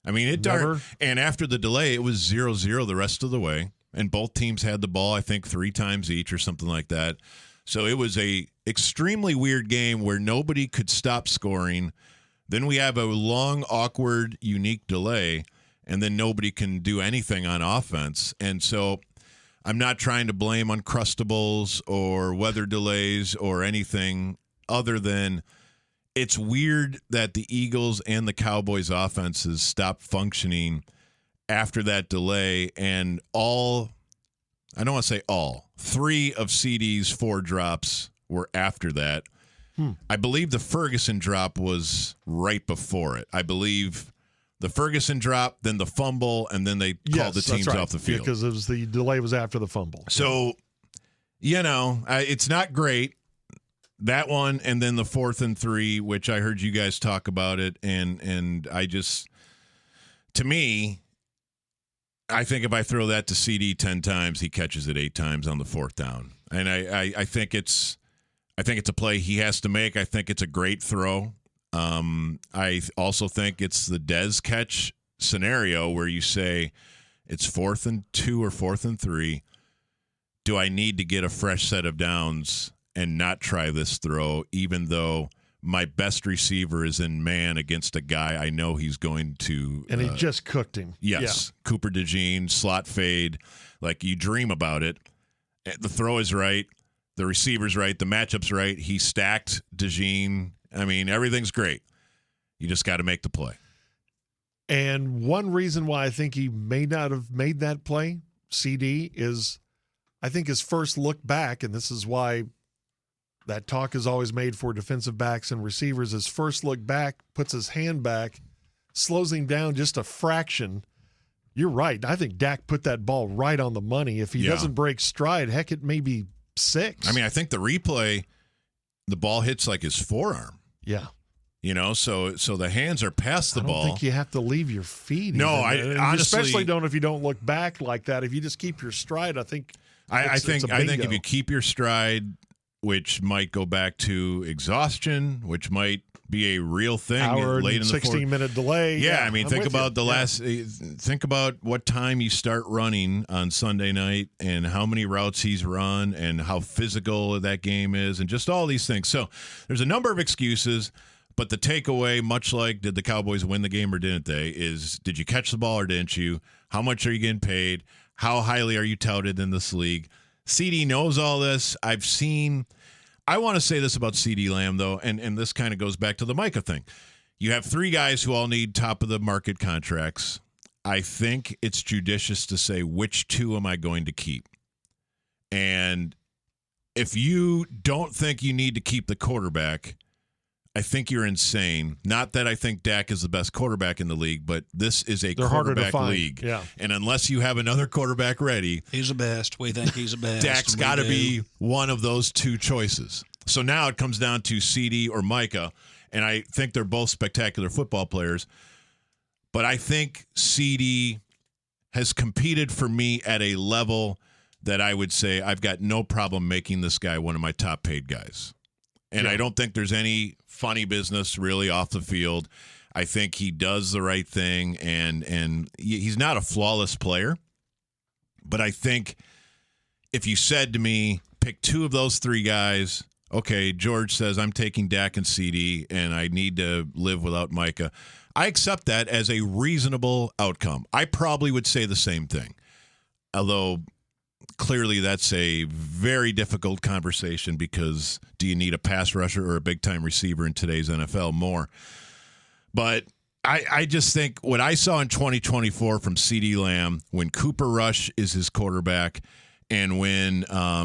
I mean, and after the delay, it was 0-0 the rest of the way, and both teams had the ball, I think, 3 times each or something like that. So it was a extremely weird game where nobody could stop scoring. Then we have a long, awkward, unique delay, and then nobody can do anything on offense. And so I'm not trying to blame Uncrustables or weather delays or anything other than it's weird that the Eagles and the Cowboys offenses stopped functioning after that delay, and I don't want to say all, 3 of CD's 4 drops were after that. I believe the Ferguson drop was right before it. I believe the Ferguson drop, then the fumble, and then they called the teams off the field. Because the delay was after the fumble. So, it's not great. That one, and then the 4th and 3, which I heard you guys talk about it, and I just, to me, I think if I throw that to CD 10 times, he catches it 8 times on the 4th down. And I think it's a play he has to make. I think it's a great throw. I also think it's the Dez catch scenario where you say it's 4th and 2 or 4th and 3. Do I need to get a fresh set of downs and not try this throw, even though my best receiver is in man against a guy I know he's going to. And he just cooked him. Yes. Yeah. Cooper DeJean, slot fade. Like, you dream about it. The throw is right. The receiver's right. The matchup's right. He stacked DeJean. I mean, everything's great. You just got to make the play. And one reason why I think he may not have made that play, CD, is I think his first look back, and this is why that talk is always made for defensive backs and receivers, his first look back, puts his hand back, slows him down just a fraction. You're right. I think Dak put that ball right on the money. If he doesn't break stride, heck, it may be 6. I mean, I think the replay, the ball hits like his forearm. Yeah. So the hands are past the ball. I don't think you have to leave your feet. No, I honestly, especially don't if you don't look back like that. If you just keep your stride, I think I think if you keep your stride, which might go back to exhaustion, which might be a real thing hour late in the 16-minute delay. Yeah, I mean, think about think about what time you start running on Sunday night and how many routes he's run and how physical that game is and just all these things. So there's a number of excuses, but the takeaway, much like did the Cowboys win the game or didn't they, is did you catch the ball or didn't you? How much are you getting paid? How highly are you touted in this league? CD knows all this. I want to say this about CD Lamb, though, and this kind of goes back to the Micah thing. You have 3 guys who all need top-of-the-market contracts. I think it's judicious to say, which 2 am I going to keep? And if you don't think you need to keep the quarterback, I think you're insane. Not that I think Dak is the best quarterback in the league, but this is a quarterback league. Yeah. And unless you have another quarterback ready, he's the best. We think he's the best. Dak's got to be one of those 2 choices. So now it comes down to CD or Micah, and I think they're both spectacular football players. But I think CD has competed for me at a level that I would say I've got no problem making this guy one of my top paid guys. And I don't think there's any funny business really off the field. I think he does the right thing, and he's not a flawless player. But I think if you said to me, pick two of those three guys, okay, George says I'm taking Dak and CD, and I need to live without Micah. I accept that as a reasonable outcome. I probably would say the same thing, although clearly that's a very difficult conversation because do you need a pass rusher or a big-time receiver in today's NFL more? But I just think what I saw in 2024 from CeeDee Lamb, when Cooper Rush is his quarterback and when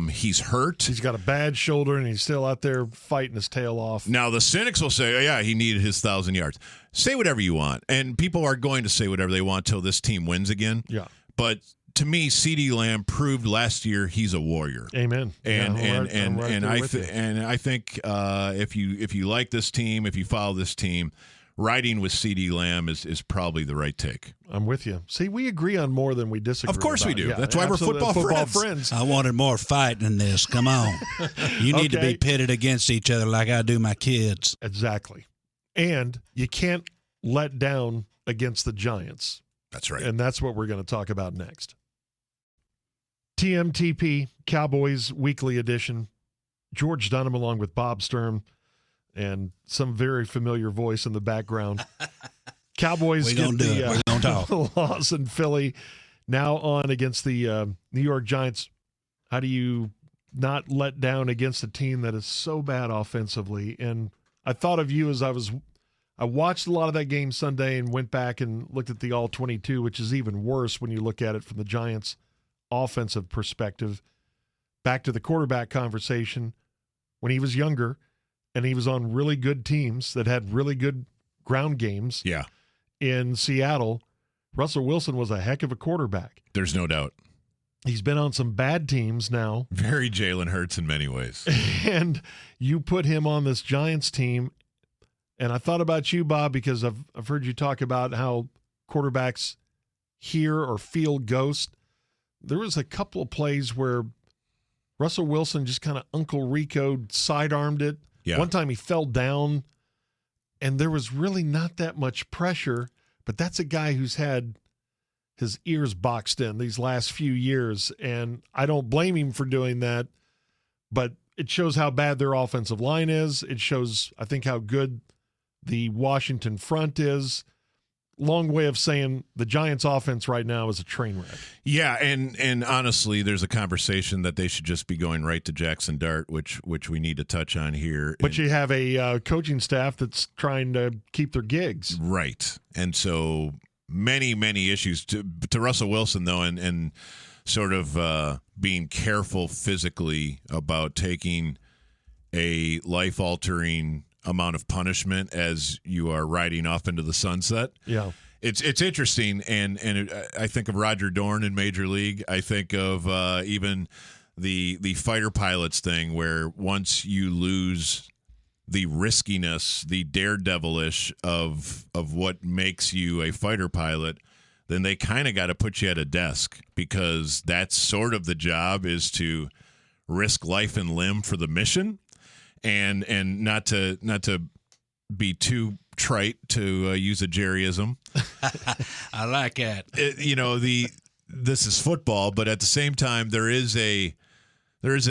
he's hurt. He's got a bad shoulder and he's still out there fighting his tail off. Now, the cynics will say, oh, yeah, he needed his 1,000 yards. Say whatever you want. And people are going to say whatever they want till this team wins again. Yeah. But to me, CeeDee Lamb proved last year he's a warrior. Amen. And I think if you like this team, if you follow this team, riding with CeeDee Lamb is probably the right take. I'm with you. See, we agree on more than we disagree. Of course about. we do. Yeah, that's why we're football friends. I wanted more fight than this. Come on. You need to be pitted against each other like I do my kids. Exactly. And you can't let down against the Giants. That's right. And that's what we're going to talk about next. TMTP, Cowboys Weekly Edition. George Dunham along with Bob Sturm and some very familiar voice in the background. Cowboys get the loss in Philly. Now on against the New York Giants. How do you not let down against a team that is so bad offensively? And I thought of you as I watched a lot of that game Sunday and went back and looked at the All-22, which is even worse when you look at it from the Giants' offensive perspective. Back to the quarterback conversation. When he was younger and he was on really good teams that had really good ground games in Seattle, Russell Wilson was a heck of a quarterback. There's no doubt. He's been on some bad teams now. Very Jalen Hurts in many ways. And you put him on this Giants team. And I thought about you, Bob, because I've heard you talk about how quarterbacks hear or feel ghost. There was a couple of plays where Russell Wilson just kind of Uncle Rico'd sidearmed it. Yeah. One time he fell down, and there was really not that much pressure, but that's a guy who's had his ears boxed in these last few years, and I don't blame him for doing that, but it shows how bad their offensive line is. It shows, I think, how good the Washington front is. Long way of saying the Giants' offense right now is a train wreck. Yeah, and honestly, there's a conversation that they should just be going right to Jackson Dart, which we need to touch on here. But you have a coaching staff that's trying to keep their gigs. Right. And so many issues. To Russell Wilson, though, and sort of being careful physically about taking a life-altering amount of punishment as you are riding off into the sunset. Yeah. It's interesting, and I think of Roger Dorn in Major League. I think of even the fighter pilots thing, where once you lose the riskiness, the daredevilish of what makes you a fighter pilot, then they kind of got to put you at a desk, because that's sort of the job, is to risk life and limb for the mission. And not to be too trite, to use a Jerryism. I like that. This is football, but at the same time, there is an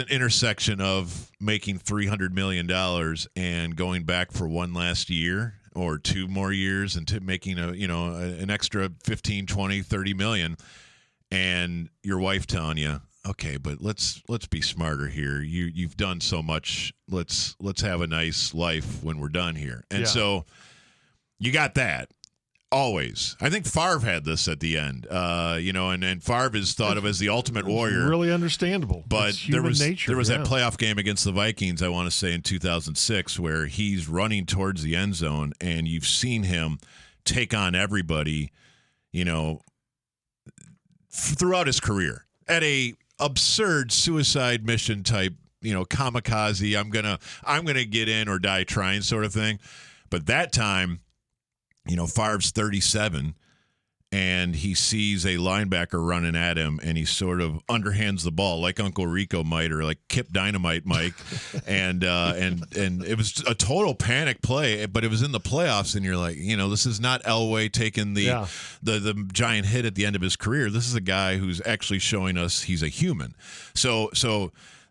intersection of making $300 million and going back for one last year or two more years and making an extra 15, 20, 30 million, and your wife telling you, okay, but let's be smarter here. You've done so much. Let's have a nice life when we're done here. And so you got that always. I think Favre had this at the end. And Favre is thought of as the ultimate warrior. Really understandable. But there was that playoff game against the Vikings, I want to say, in 2006, where he's running towards the end zone, and you've seen him take on everybody, throughout his career at a absurd suicide mission type, kamikaze, I'm gonna get in or die trying sort of thing. But that time, Favre's 37, and he sees a linebacker running at him, and he sort of underhands the ball like Uncle Rico might, or like Kip Dynamite Mike, and it was a total panic play, but it was in the playoffs, and you're like, this is not Elway taking the giant hit at the end of his career. This is a guy who's actually showing us he's a human. So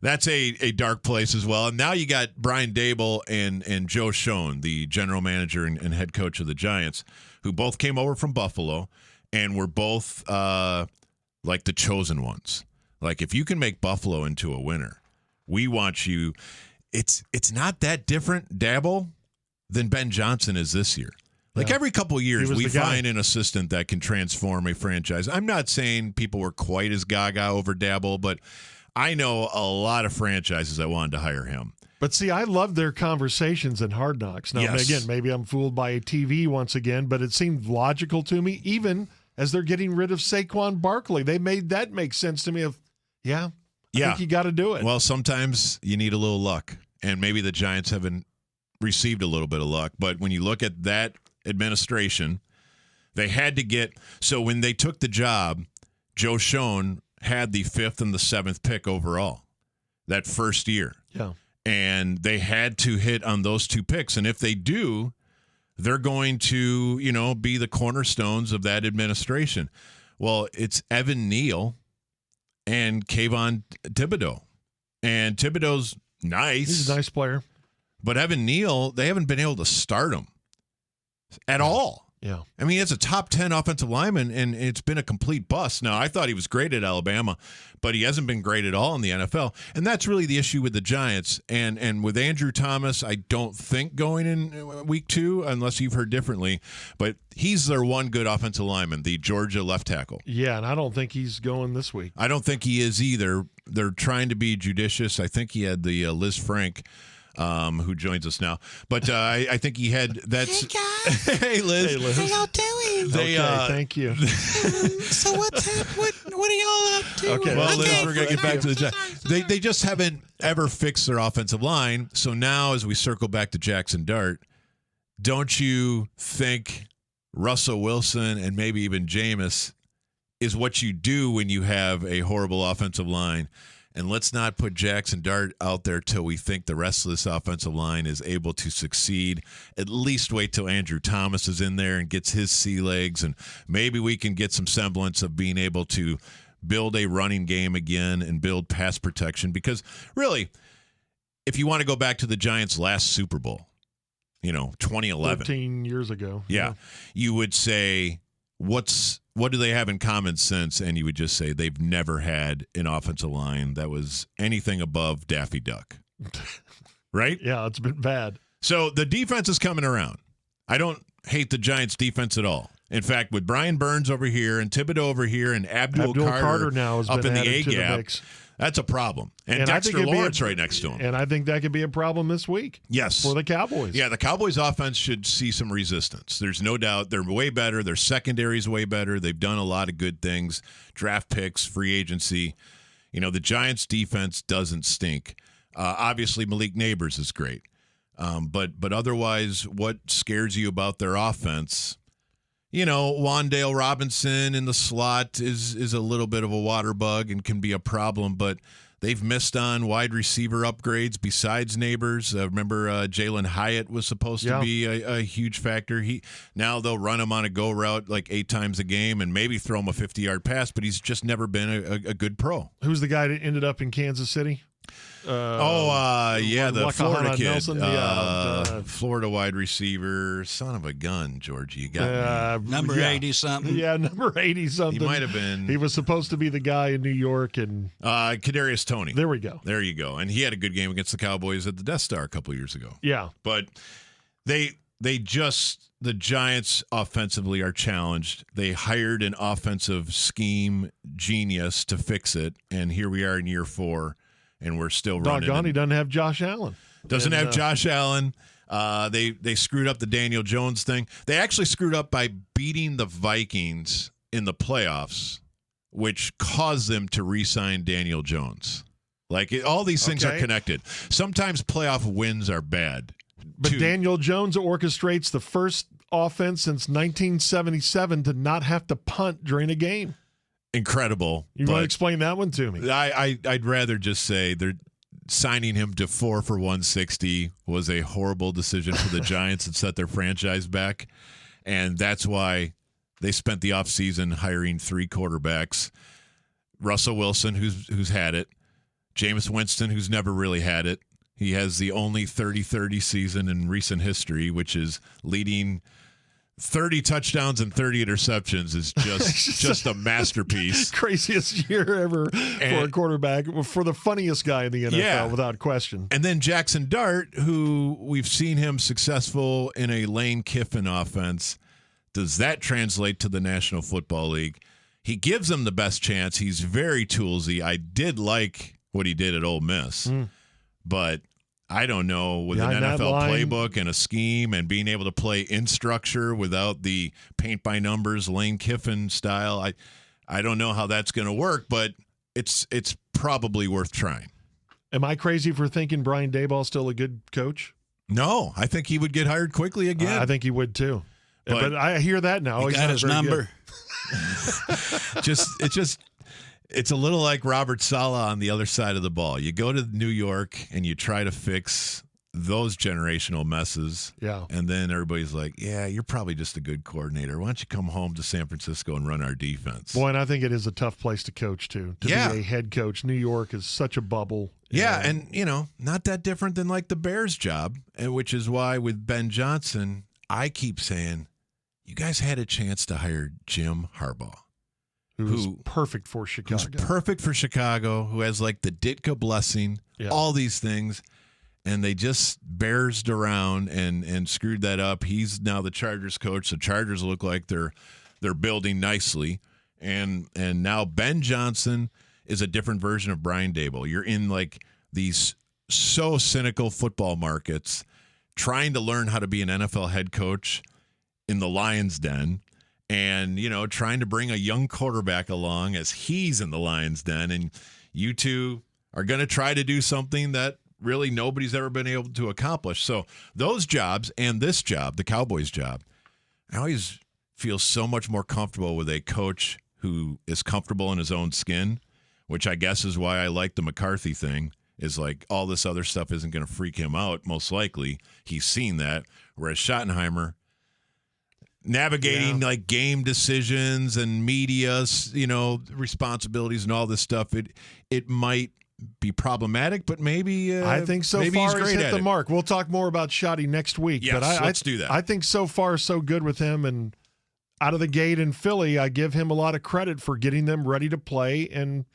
that's a dark place as well. And now you got Brian Daboll and Joe Schoen, the general manager and head coach of the Giants, who both came over from Buffalo and were both like the chosen ones. Like, if you can make Buffalo into a winner, we want you. It's not that different, Daboll, than Ben Johnson is this year. Like, every couple of years, we find an assistant that can transform a franchise. I'm not saying people were quite as gaga over Daboll, but I know a lot of franchises that wanted to hire him. But see, I love their conversations in Hard Knocks. Now, again, maybe I'm fooled by TV once again, but it seemed logical to me, even as they're getting rid of Saquon Barkley. They made that make sense to me of, I think you got to do it. Well, sometimes you need a little luck, and maybe the Giants haven't received a little bit of luck. But when you look at that administration, they had to get – so when they took the job, Joe Schoen had the 5th and the 7th pick overall that first year. Yeah. And they had to hit on those 2 picks. And if they do, they're going to, be the cornerstones of that administration. Well, it's Evan Neal and Kayvon Thibodeau. And Thibodeau's nice. He's a nice player. But Evan Neal, they haven't been able to start him at all. Yeah. I mean, it's a top 10 offensive lineman, and it's been a complete bust. Now, I thought he was great at Alabama, but he hasn't been great at all in the NFL. And that's really the issue with the Giants. And with Andrew Thomas, I don't think going in week 2, unless you've heard differently, but he's their one good offensive lineman, the Georgia left tackle. Yeah, and I don't think he's going this week. I don't think he is either. They're trying to be judicious. I think he had the Liz Frank who joins us now. But I think he had that's Hey guys. Hey Liz. Hey, Liz. How y'all doing? Thank you. So what's up? What are y'all up to? Okay. Well, Liz, Okay. we're gonna get back to the So Giants. sorry. They just haven't ever fixed their offensive line. So now, as we circle back to Jackson Dart, don't you think Russell Wilson and maybe even Jameis is what you do when you have a horrible offensive line? And let's not put Jackson Dart out there till we think the rest of this offensive line is able to succeed. At least wait till Andrew Thomas is in there and gets his sea legs, and maybe we can get some semblance of being able to build a running game again and build pass protection. Because really, if you want to go back to the Giants' last Super Bowl, 2011. 13 years ago. Yeah. You would say, what do they have in common since? And you would just say they've never had an offensive line that was anything above Daffy Duck. Right? Yeah, it's been bad. So the defense is coming around. I don't hate the Giants' defense at all. In fact, with Brian Burns over here and Thibodeau over here and Abdul Carter now has up been in the added to the A-gap, mix. that's a problem. And I think Dexter it'd be Lawrence right next to him. And I think that could be a problem this week. Yes. For the Cowboys. Yeah, the Cowboys offense should see some resistance. There's no doubt. They're way better. Their secondary is way better. They've done a lot of good things. Draft picks, free agency. The Giants defense doesn't stink. Obviously, Malik Neighbors is great. But otherwise, what scares you about their offense? Wan'Dale Robinson in the slot is a little bit of a water bug and can be a problem, but they've missed on wide receiver upgrades besides Neighbors. Remember, Jalen Hyatt was supposed to be a huge factor. Now they'll run him on a go route like 8 times a game and maybe throw him a 50-yard pass, but he's just never been a good pro. Who's the guy that ended up in Kansas City? The Florida kid. Nelson, Florida wide receiver. Son of a gun, Georgie. You got me. Number 80-something. Yeah, number 80-something. He might have been. He was supposed to be the guy in New York. And Kadarius Toney. There we go. There you go. And he had a good game against the Cowboys at the Death Star a couple of years ago. Yeah. But the Giants offensively are challenged. They hired an offensive scheme genius to fix it, and here we are in year 4. And we're still running. Doggone, he doesn't have Josh Allen. Doesn't have Josh Allen. They screwed up the Daniel Jones thing. They actually screwed up by beating the Vikings in the playoffs, which caused them to re-sign Daniel Jones. All these things are connected. Sometimes playoff wins are bad. But Daniel Jones orchestrates the first offense since 1977 to not have to punt during a game. Incredible. You want to explain that one to me? I'd rather just say they're signing him to 4 for $160 was a horrible decision for the Giants and set their franchise back. And that's why they spent the offseason hiring 3 quarterbacks. Russell Wilson, who's had it. Jameis Winston, who's never really had it. He has the only 30-30 season in recent history, which is leading 30 touchdowns and 30 interceptions is just a masterpiece. Craziest year ever for a quarterback, for the funniest guy in the NFL, without question. And then Jackson Dart, who we've seen him successful in a Lane Kiffin offense. Does that translate to the National Football League? He gives them the best chance. He's very toolsy. I did like what he did at Ole Miss. But I don't know, with an NFL playbook and a scheme and being able to play in structure without the paint-by-numbers Lane Kiffin style, I don't know how that's going to work, but it's probably worth trying. Am I crazy for thinking Brian Daboll's still a good coach? No, I think he would get hired quickly again. I think he would too. But I hear that now. He got his number. It's a little like Robert Saleh on the other side of the ball. You go to New York and you try to fix those generational messes. Yeah. And then everybody's like, yeah, you're probably just a good coordinator. Why don't you come home to San Francisco and run our defense? Boy, and I think it is a tough place to coach, too. To be a head coach. New York is such a bubble. Yeah, and, not that different than like the Bears job, which is why with Ben Johnson, I keep saying, you guys had a chance to hire Jim Harbaugh. Who was perfect for Chicago. Who's perfect for Chicago, who has like the Ditka blessing, all these things, and they just bearsed around and screwed that up. He's now the Chargers coach. The Chargers look like they're building nicely, and now Ben Johnson is a different version of Brian Daboll. You're in like these so cynical football markets, trying to learn how to be an NFL head coach in the Lions' Den. And, trying to bring a young quarterback along as he's in the Lions' Den. And you two are going to try to do something that really nobody's ever been able to accomplish. So those jobs and this job, the Cowboys job, I always feel so much more comfortable with a coach who is comfortable in his own skin, which I guess is why I like the McCarthy thing, is like all this other stuff isn't going to freak him out, most likely. He's seen that. Whereas Schottenheimer, navigating like game decisions and media, responsibilities and all this stuff, it might be problematic, but maybe I think so maybe far he's hit the it. mark. We'll talk more about Shotty next week. Yes, but let's do that. I think so far so good with him, and out of the gate in Philly, I give him a lot of credit for getting them ready to play. And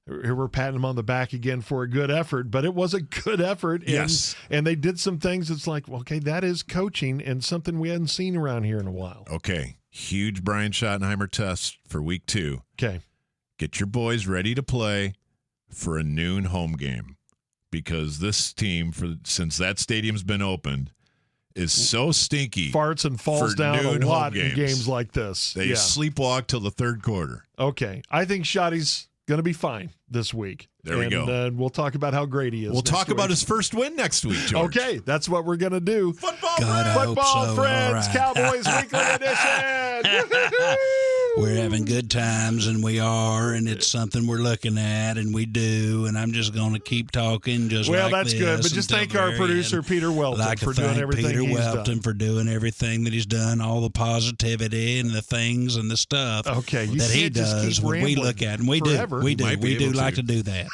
here we're patting him on the back again for a good effort, but it was a good effort. Yes. And they did some things that's like, well, okay, that is coaching and something we hadn't seen around here in a while. Okay. Huge Brian Schottenheimer test for week 2. Okay. Get your boys ready to play for a noon home game, because this team, since that stadium's been opened, is so stinky. Farts and falls down a lot in games like this. They sleepwalk till the third quarter. Okay. I think Shotty's going to be fine this week. There we go. We'll talk about how great he is. We'll talk about his first win next week, George. Okay, that's what we're going to do. Football Friends, Cowboys Weekly Edition. We're having good times, and we are, and it's something we're looking at, and we do, and I'm just going to keep talking just well, like that's this. good, but just thank our producer, Peter Welton, for doing everything Peter he's Welton done. for doing everything that he's done, all the positivity and the things and the stuff that he does when we look at, and we forever. do like to do that.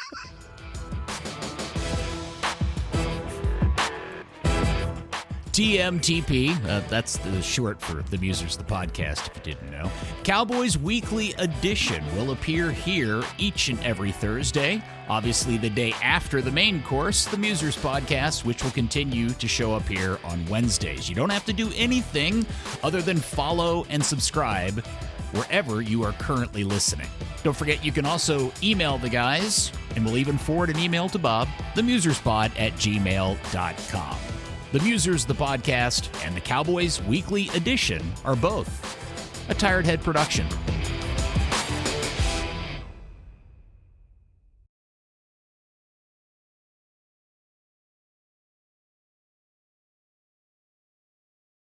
TMTP, that's the short for The Musers, the podcast, if you didn't know. Cowboys Weekly Edition will appear here each and every Thursday. Obviously, the day after the main course, The Musers podcast, which will continue to show up here on Wednesdays. You don't have to do anything other than follow and subscribe wherever you are currently listening. Don't forget, you can also email the guys, and we'll even forward an email to Bob, themuserspod@gmail.com. The Musers, the podcast, and the Cowboys Weekly Edition are both a Tired Head production.